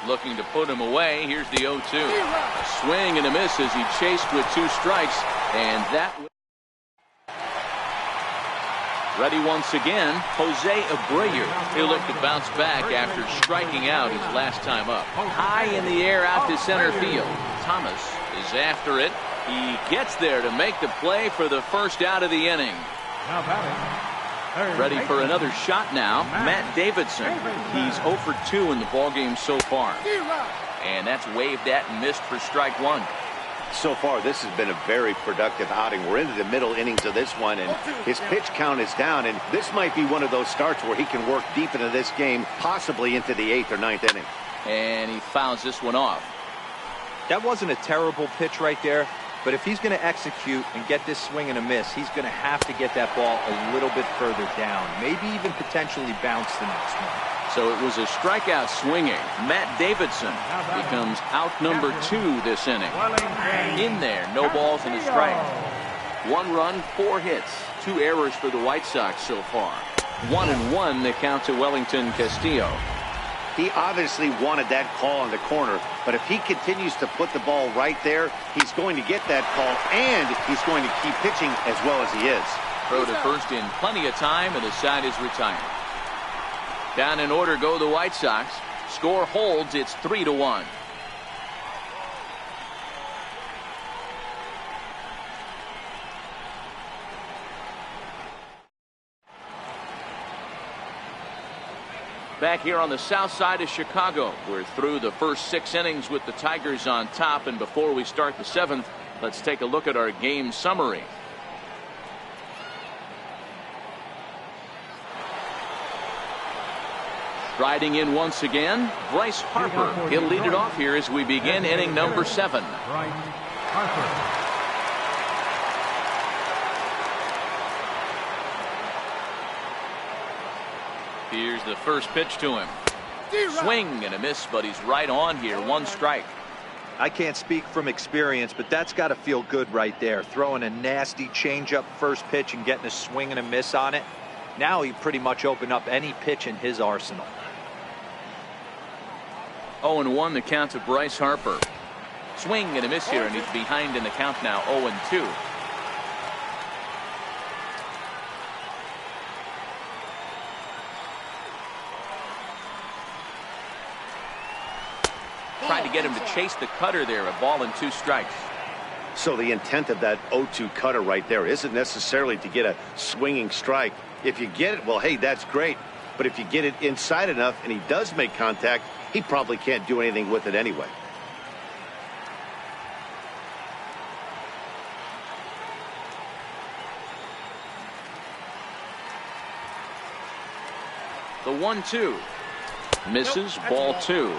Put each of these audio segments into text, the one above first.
looking to put him away. Here's the 0-2. A swing and a miss as he chased with 2 strikes, and that. Ready once again, Jose Abreu. He'll look to bounce back after striking out his last time up. High in the air out to center field. Thomas is after it. He gets there to make the play for the first out of the inning. Ready for another shot now, Matt Davidson. He's 0 for 2 in the ballgame so far. And that's waved at and missed for strike 1. So far, this has been a very productive outing. We're into the middle innings of this one, and his pitch count is down, and this might be one of those starts where he can work deep into this game, possibly into the 8th or 9th inning. And he fouls this one off. That wasn't a terrible pitch right there, but if he's going to execute and get this swing and a miss, he's going to have to get that ball a little bit further down, maybe even potentially bounce the next one. So it was a strikeout swinging. Matt Davidson becomes out number 2 this inning. In there, no balls and a strike. 1 run, 4 hits, 2 errors for the White Sox so far. 1-1 the count to Wellington Castillo. He obviously wanted that call in the corner, but if he continues to put the ball right there, he's going to get that call, and he's going to keep pitching as well as he is. Throw to first in plenty of time, and the side is retired. Down in order go the White Sox. Score holds. It's 3-1. Back here on the south side of Chicago, we're through the first 6 innings with the Tigers on top, and before we start the 7th, let's take a look at our game summary. Riding in once again, Bryce Harper. He'll lead it off here as we begin inning number 7. Bryce Harper. Here's the first pitch to him. Swing and a miss, but he's right on here. 1 strike. I can't speak from experience, but that's got to feel good right there. Throwing a nasty changeup first pitch and getting a swing and a miss on it. Now he pretty much opened up any pitch in his arsenal. 0-1 the count to Bryce Harper. Swing and a miss here, and he's behind in the count now. 0-2. Tried to get him to chase the cutter there. A ball and 2 strikes. So the intent of that 0-2 cutter right there isn't necessarily to get a swinging strike. If you get it, well, hey, that's great. But if you get it inside enough and he does make contact, he probably can't do anything with it anyway. The 1-2 misses. Ball 2.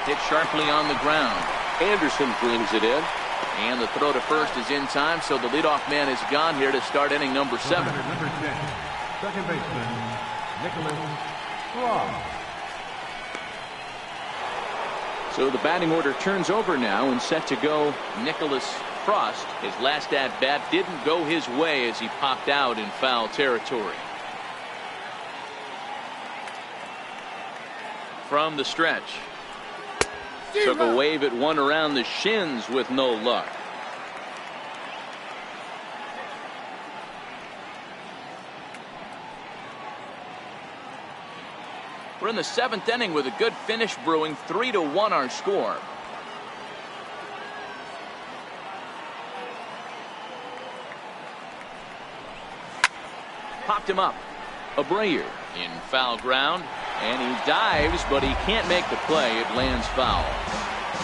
Hit sharply on the ground. Anderson brings it in. And the throw to first is in time, so the leadoff man is gone here to start inning number 7. Number 10, second baseman, Nicholas Frost. So the batting order turns over now, and set to go Nicholas Frost. His last at-bat didn't go his way as he popped out in foul territory. From the stretch. Took a wave at one around the shins with no luck. We're in the 7th inning with a good finish brewing. 3-1 our score. Popped him up. Abreu in foul ground, and he dives, but he can't make the play. It lands foul.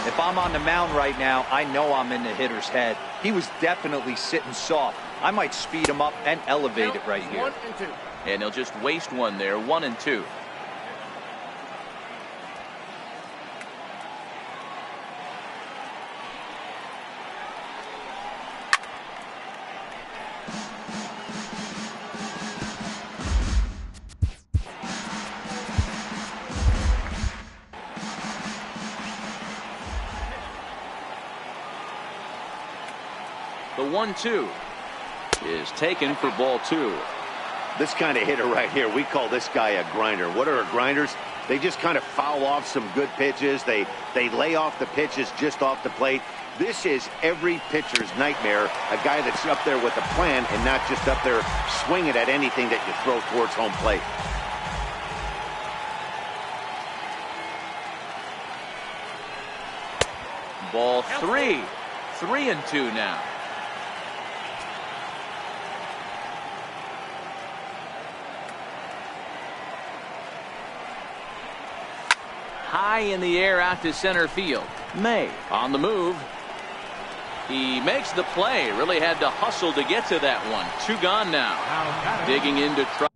If I'm on the mound right now, I know I'm in the hitter's head. He was definitely sitting soft. I might speed him up and elevate it right here. 1 and 2. And he'll just waste one there. 1-2. The 1-2 is taken for ball 2. This kind of hitter right here, we call this guy a grinder. What are grinders? They just kind of foul off some good pitches. They lay off the pitches just off the plate. This is every pitcher's nightmare, a guy that's up there with a plan and not just up there swinging at anything that you throw towards home plate. Ball 3. 3-2 now. High in the air out to center field. May on the move. He makes the play. Really had to hustle to get to that one. 2 gone now. Digging into trouble.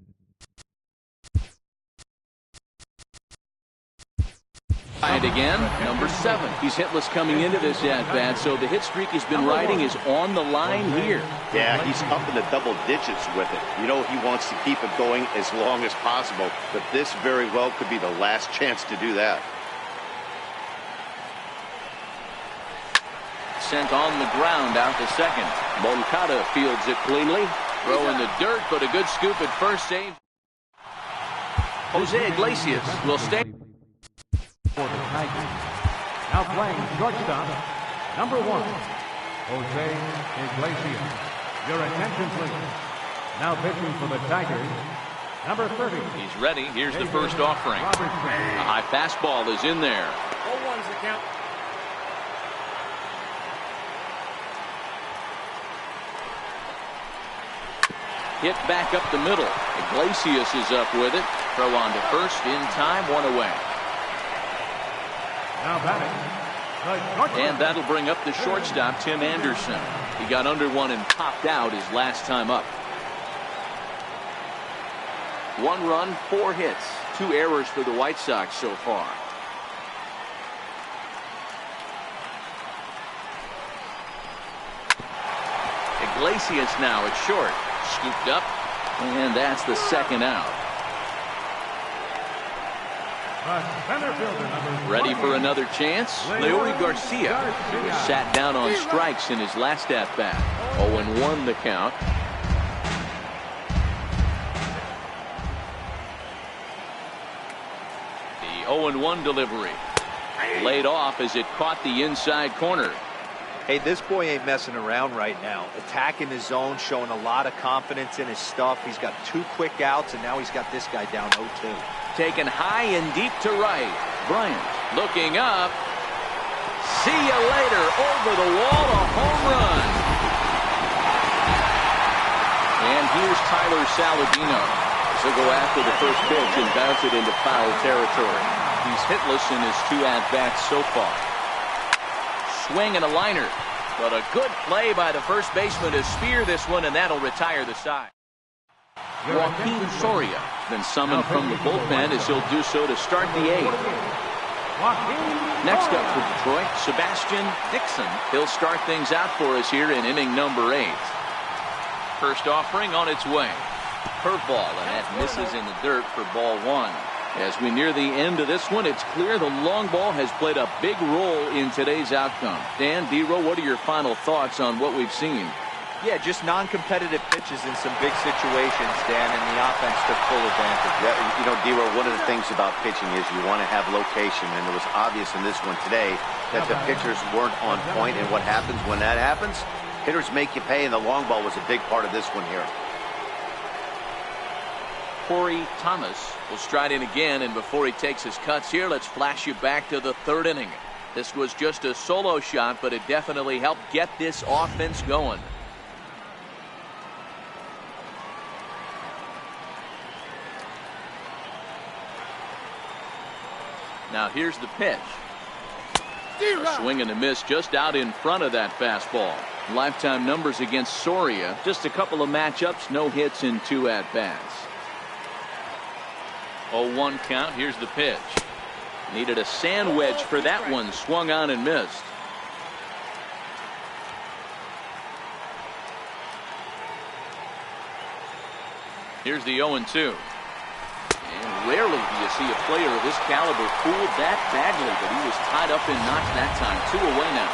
And again, number 7. He's hitless coming into this at-bat, so the hit streak he's been riding is on the line here. Yeah, he's up in the double digits with it. You know, he wants to keep it going as long as possible, but this very well could be the last chance to do that. Sent on the ground out to second. Moncada fields it cleanly. Throw in the dirt, but a good scoop at first save. Jose Iglesias will stay. For the Tigers. Now playing shortstop, number 1, Jose Iglesias. Your attention, please. Now pitching for the Tigers, number 30. He's ready. Here's the first offering. A high fastball is in there. 0-1's the count. Hit back up the middle. Iglesias is up with it. Throw on to first in time. 1 away. Now batting. And that'll bring up the shortstop, Tim Anderson. He got under one and popped out his last time up. 1 run, 4 hits, 2 errors for the White Sox so far. Iglesias now at short. Scooped up, and that's the second out. Ready for another chance? Leody Garcia sat down on strikes in his last at-bat. 0-1 the count. The 0-1 delivery. Laid off as it caught the inside corner. Hey, this boy ain't messing around right now. Attacking his zone, showing a lot of confidence in his stuff. He's got 2 quick outs, and now he's got this guy down 0-2. Taken high and deep to right. Bryant looking up. See you later. Over the wall, a home run. And here's Tyler Saladino. He'll go after the first pitch and bounce it into foul territory. He's hitless in his 2 at-bats so far. Swing and a liner, but a good play by the first baseman to spear this one, and that'll retire the side. Joaquin Soria been summoned from the bullpen as he'll do so to start the 8th. Next up for Detroit, Sebastian Dixon. He'll start things out for us here in inning number 8. First offering on its way. Curveball, and that misses in the dirt for ball 1. As we near the end of this one, it's clear the long ball has played a big role in today's outcome. Dan, D-Row, what are your final thoughts on what we've seen? Yeah, just non-competitive pitches in some big situations, Dan, and the offense took full advantage. Yeah, you know, D-Row, one of the things about pitching is you want to have location, and it was obvious in this one today that the pitchers weren't on point, and what happens when that happens? Hitters make you pay, and the long ball was a big part of this one here. Corey Thomas will stride in again, and before he takes his cuts here, let's flash you back to the 3rd inning. This was just a solo shot, but it definitely helped get this offense going. Now here's the pitch. A swing and a miss just out in front of that fastball. Lifetime numbers against Soria, just a couple of matchups, no hits in 2 at-bats. 0-1 count. Here's the pitch. Needed a sand wedge for that one. Swung on and missed. Here's the 0-2. And rarely do you see a player of this caliber fooled that badly, but he was tied up and knocked that time. 2 away now.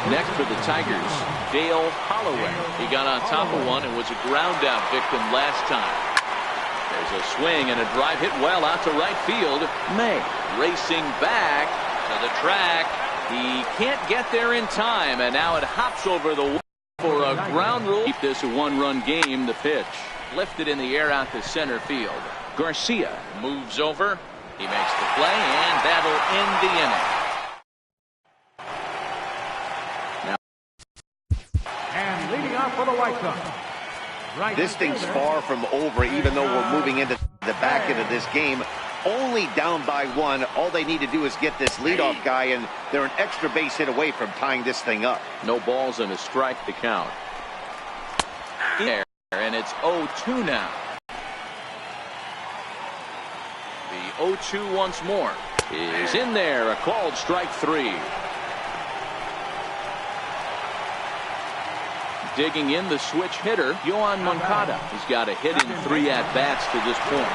Next for the Tigers, Dale Holloway. He got on top of one and was a ground-out victim last time. There's a swing and a drive hit well out to right field. May racing back to the track. He can't get there in time, and now it hops over the wall for a ground rule. Keep this a one-run game. The pitch lifted in the air out to center field. Garcia moves over. He makes the play, and that'll end the inning. And leading off for the White Sox. Right, this thing's far from over, even though we're moving into the back end of this game. Only down by one. All they need to do is get this leadoff guy, and they're an extra base hit away from tying this thing up. No balls and a strike to count. In there, and it's 0-2 now. The 0-2 once more is in there. A called strike three. Digging in the switch hitter, Yohan Moncada. He's got a hit in 3 at-bats to this point.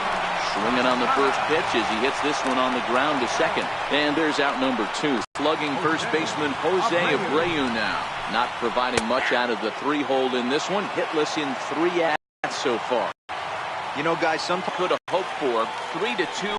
Swinging on the first pitch as he hits this one on the ground to second. And there's out number 2. Slugging first baseman Jose Abreu now. Not providing much out of the 3-hole in this one. Hitless in 3 at-bats so far. You know, guys, sometimes could have hoped for 3-2.